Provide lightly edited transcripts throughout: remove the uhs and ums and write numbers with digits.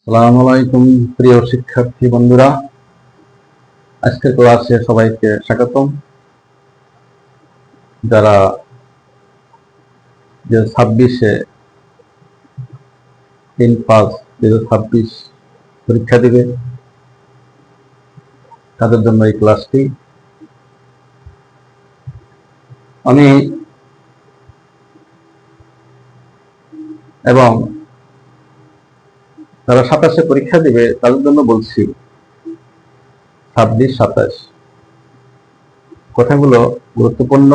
আসসালামু আলাইকুম প্রিয় শিক্ষার্থী বন্ধুরা, আজকের ক্লাসে সবাইকে স্বাগতম। যারা 2026-এ 3/5/2026 পরীক্ষা দিবে তাদের জন্য এই ক্লাসটি। আমি এবং যারা 27-এ পরীক্ষা দিবে তাদের জন্য বলছি 26-27 কথাগুলো গুরুত্বপূর্ণ,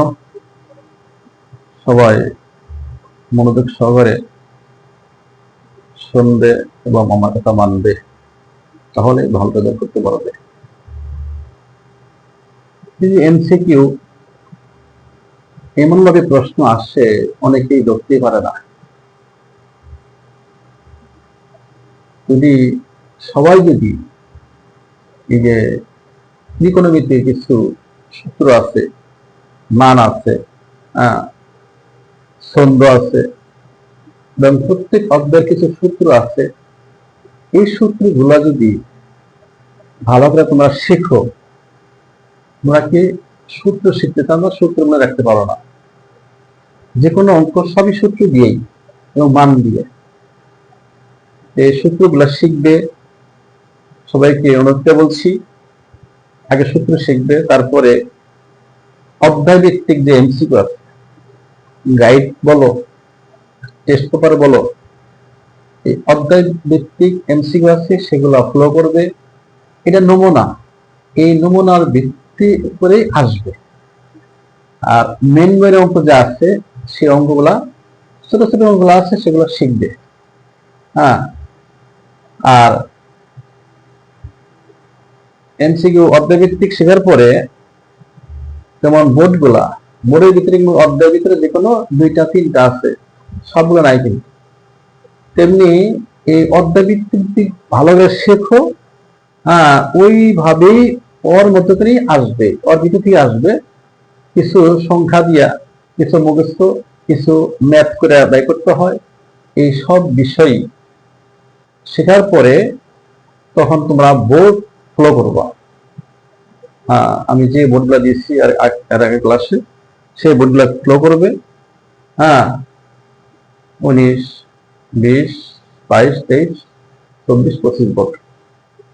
সবাই মনোযোগ সহকারে শুনবে এবং আমার কথা মানবে, তাহলে ভালো রেজাল্ট করতে পারবে। এমসিকিউ এমন ভাবে প্রশ্ন আসে অনেকেই ধরতেই পারে না। সবাই যদি এই যে ত্রিকোণমিতির কিছু সূত্র আছে, মান আছে, ছন্দ আছে এবং প্রত্যেক অধ্যায়ের কিছু সূত্র আছে, এই সূত্রগুলা যদি ভালো করে তোমরা শিখো, তোমরা কি সূত্র শিখতে চাও না, সূত্র মনে রাখতে পারো না। যে কোনো অঙ্ক সবই সূত্র দিয়েই এবং মান দিয়ে। এই সূত্রগুলা শিখবে। সবাইকে অনুরোধ বলছি, আগে সূত্র শিখবে, তারপরে অধ্যায় ভিত্তিক যে এমসিকিউ আছে, গাইড বলো, টেস্ট পেপার বলো, এই অধ্যায় ভিত্তিক এমসিকিউ আছে সেগুলো ফলো করবে। এটা নমুনা, এই নমুনার ভিত্তি করে আসবে। আর মেন বইয়ের অঙ্ক যা আছে সেই অঙ্কগুলা, ছোট ছোট অঙ্কগুলো আছে সেগুলো শিখবে। আর এমসিকিউ অধ্যায় ভিত্তিক শেখার পরে, যেমন বোর্ডের ভিতরে অধ্যায়ের ভিতরে যে কোনো 2-3টা আছে, সবগুলো নাই কিন্তু। তেমনি এই অধ্যায় ভিত্তিক ভালো করে শেখো, ওইভাবেই ওর মধ্য করেই আসবে, ওর ভিতর থেকে আসবে। কিছু সংখ্যা দিয়া, কিছু মুখস্থ, কিছু ম্যাথ করে আদায় করতে হয়। এই সব বিষয় শেখার পরে তখন তোমরা বোর্ড ফলো করবা। আমি যে বোর্ডগুলো দিয়েছি আর আগে ক্লাসে, সেই বোর্ডগুলো ফলো করবে। 19, 20, 22, 23, 24, 25 বোর্ড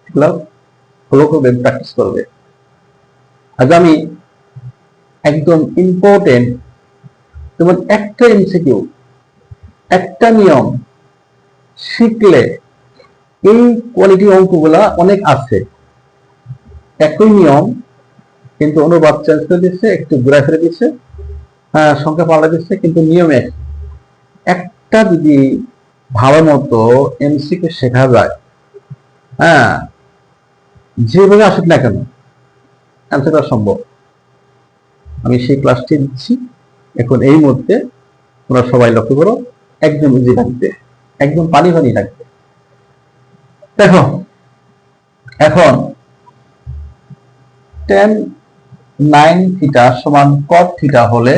এগুলো ফলো করবে, প্র্যাকটিস করবে। আজ আমি একদম ইম্পর্টেন্ট, যেমন একটা এমসিকিউ, একটা নিয়ম শিখলে এই কোয়ালিটি অঙ্কগুলা অনেক আছে। একই নিয়ম কিন্তু অনুবাদ চেঞ্জ করে দিচ্ছে, একটু ঘুরে ফিরে দিচ্ছে, সংখ্যা পাল্টা দিচ্ছে, কিন্তু নিয়মে একটা যদি ভালো মতো এমসিকিউ শেখা যায়, যেভাবে আসুক না কেন অ্যান্সার করা সম্ভব। আমি সেই ক্লাসটি দিচ্ছি এখন এই মুহূর্তে। তোমরা সবাই লক্ষ্য করো, একদম ইজি থাকবে, একদম পানি পানি থাকবে। দেখো এখন tan 9 থিটা সমান cot থিটা হলে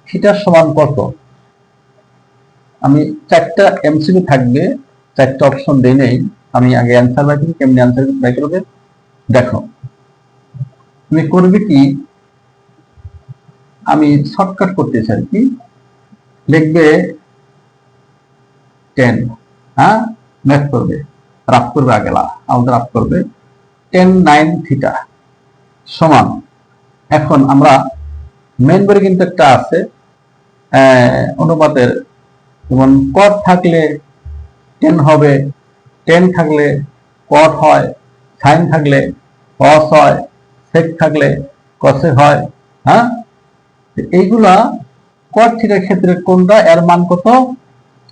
থিটা সমান কত? আমি 4টা এমসিকিউ থাকবে, 4টা অপশন দেই নেই। আমি আগে অ্যান্সার বাই করি, কেমনি অ্যান্সার বাই করবে দেখো। তুমি করবে কি, আমি শর্টকাট করতে চাই কি, লিখবে 10, ম্যাথ করবে, রাফ করবে, আগেলা আমাদের রাফ করবে। tan 9 থিটা সমান, এখন আমরা মেন বইয়ে কিন্তু একটা আছে অনুপাতের, যেমন cot থাকলে tan হবে, tan থাকলে cot হয়, sin থাকলে cos হয়, sec থাকলে cosec হয়। এইগুলা cot থিটার ক্ষেত্রে কোনটা, এর মান কত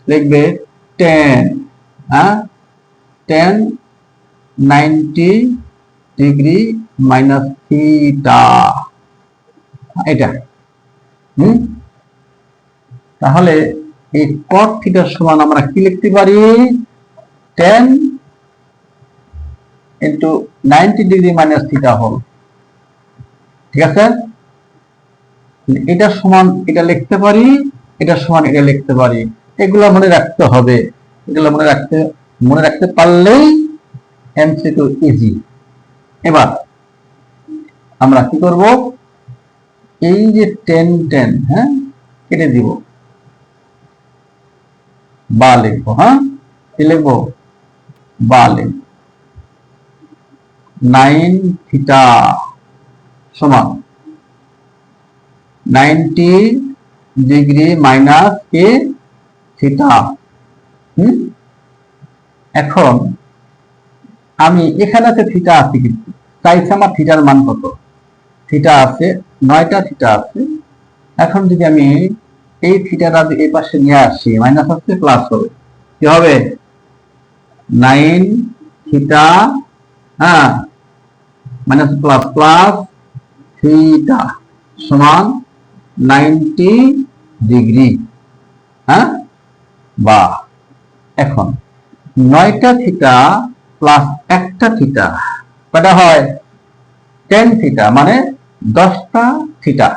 লিখবে 10, tan 90 ডিগ্রি মাইনাস থিটা, এটা। তাহলে এই cot থিটার সমান আমরা কি লিখতে পারি, 10 ইন্টু 90 ডিগ্রি মাইনাস থিটা হোল। ঠিক আছে, এটা সমান এটা লিখতে পারি, এটা সমান এটা লিখতে পারি। এগুলা মনে রাখতে হবে, এগুলা মনে রাখতে মনে রাখতে পারলেই এমসিকিউ ইজি। এবার আমরা কি করব, এই যে 10 10, হ্যাঁ, কেটে দিব, বা লিখবো, হ্যাঁ, কি লিখবো, বা লিখবো। 9 থিটা সমান 90 ডিগ্রি মাইনাস কে থিটা। এখন আমি এখানে আছে থিটা আছে, কিন্তু চাইছে আমার থিটার মান কত, থিটা আছে 9টা থিটা আছে। এখন যদি আমি এই থিটাটা এই পাশে নিয়ে আসি, মাইনাস হচ্ছে প্লাস হবে, কি হবে, 9 থিটা, হ্যাঁ, মাইনাস প্লাস প্লাস থিটা সমান 90 ডিগ্রি, হ্যাঁ, বা এখন 9টা থিটা প্লাস একটা থিটা কটা হয়, 10 থিটা, মানে 10টা থিটা,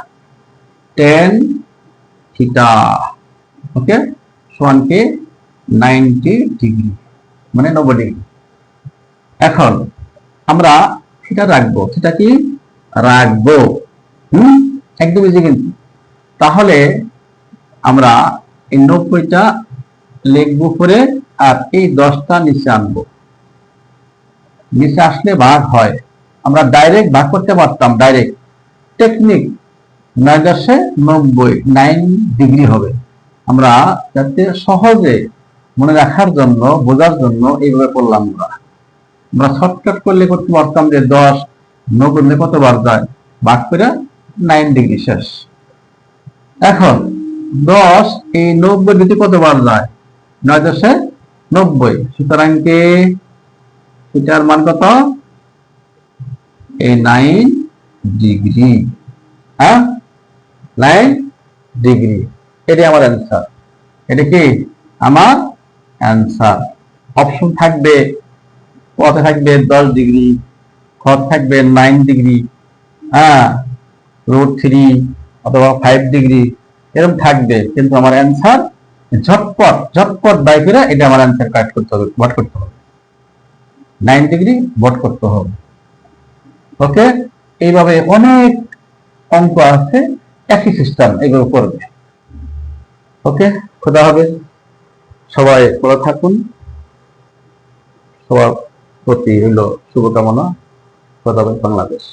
10 থিটা, ওকে, সমান কি 90 ডিগ্রি, মানে 90 ডিগ্রি। এখন আমরা থিটা রাখবো, থিটা কি রাখবো, একদম ইজি কিন্তু। তাহলে আমরা এই 90টা লিখবো করে, আর এই 10টা নিচে আনবো, নিচে আসলে ভাগ হয়, আমরা ডাইরেক্ট ভাগ করতে পারতাম, ডাইরেক্ট টেকনিক 9 9 ডিগ্রি হবে। আমরা যাতে সহজে মনে রাখার জন্য, বোঝার জন্য এইভাবে করলাম। আমরা শর্টকাট করলে করতে পারতাম যে 10 90 কতবার যায়, ভাগ করে 9 ডিগ্রি শেষ। এখন 10 এই 90 দিতে কতবার যায়, 9 10 90, সুতরাং কি এটার মান কত, এই 9 ডিগ্রি, হ্যাঁ, 9 ডিগ্রি, এটাই আমার অ্যান্সার। এটা কি আমার অ্যান্সার। অপশন থাকবে, কতে থাকবে 10 ডিগ্রি, খ থাকবে 9 ডিগ্রি, হ্যাঁ, √3 অথবা 5 ডিগ্রি, এরকম থাকবে, কিন্তু আমার অ্যান্সার ঝটপট ঝটপট বাই করে এটা আমার অ্যান্সার কাট করতে হবে, ভট করতে হবে, 9 ডিগ্রি ভট করতে হবে। ওকে, এইভাবে অনেক অঙ্ক আছে, একই সিস্টেম, এগুলো করবে। ওকে, খোদা হবে, সবাই ভালো থাকুন, সবার প্রতি হইল শুভকামনা। খোদা হবে, বাংলাদেশ।